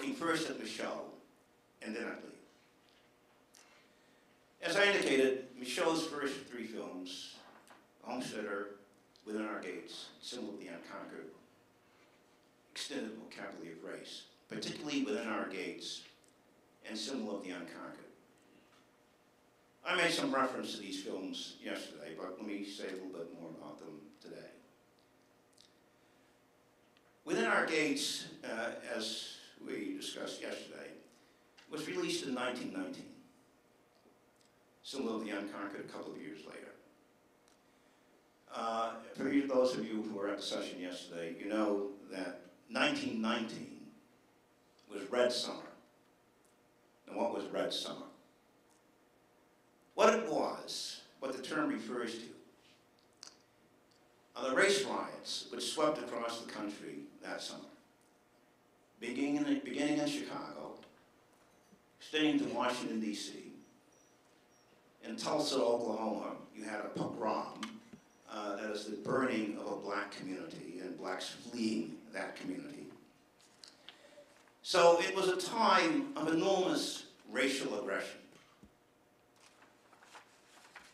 looking first at MICHEAUX and then at Lee. As I indicated, MICHEAUX's first three films, Homesteader, Within Our Gates, Symbol of the Unconquered, extended vocabulary of race, particularly Within Our Gates and Symbol of the Unconquered. I made some reference to these films yesterday, but let me say a little bit more about them today. Within Our Gates, as we discussed yesterday, was released in 1919. Symbol of the Unconquered a couple of years later. For those of you who were at the session yesterday, you know that 1919 was Red Summer. And what was Red Summer? What it was, what the term refers to, are the race riots which swept across the country that summer. Beginning in Chicago, extending to Washington, D.C. In Tulsa, Oklahoma, you had a pogrom, that is the burning of a black community and blacks fleeing that community. So it was a time of enormous racial aggression.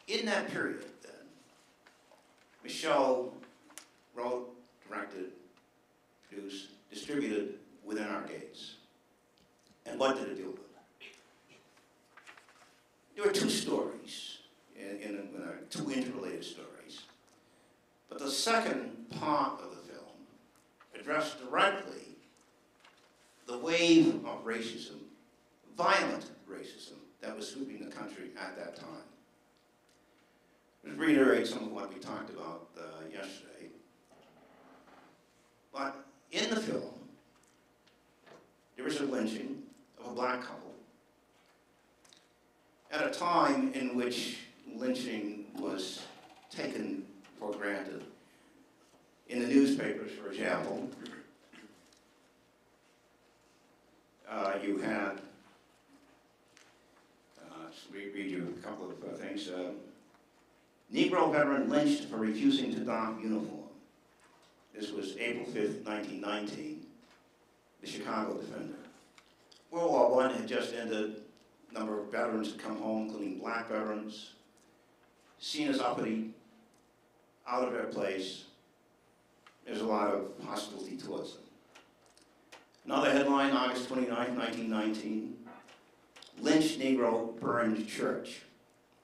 In that period, then, MICHEAUX wrote, directed, produced, distributed Within Our Gates. And what did it deal with? There were two stories, two interrelated stories. But the second part of the film addressed directly the wave of racism, violent racism, that was sweeping the country at that time. Just reiterate some of what we talked about yesterday. But in the film, there was a lynching of a black couple at a time in which lynching was taken for granted. In the newspapers, for example, you had, read you a couple of things. Negro veteran lynched for refusing to don uniform. This was April 5th, 1919, the Chicago Defender. World War I had just ended. A number of veterans had come home, including black veterans, seen as uppity, out of their place. There's a lot of hostility towards them. Another headline, August 29, 1919, lynched Negro burned church,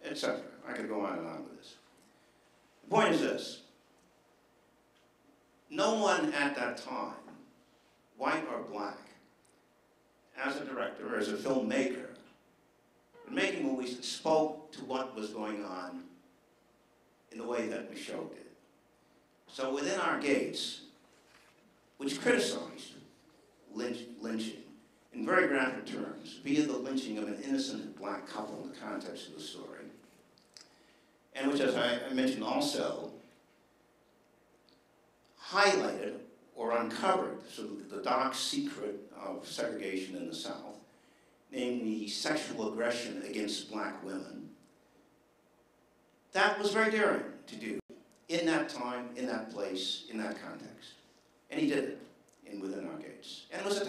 etc. I could go on and on with this. The point is this. No one at that time, white or black, as a director, as a filmmaker, making movies that spoke to what was going on in the way that MICHEAUX did. So Within Our Gates, which criticized lynching in very graphic terms, via the lynching of an innocent black couple in the context of the story, and which, as I mentioned also, highlighted or uncovered the dark secret of segregation in the South, namely sexual aggression against black women. That was very daring to do in that time, in that place, in that context. And he did it in Within Our Gates. And it was a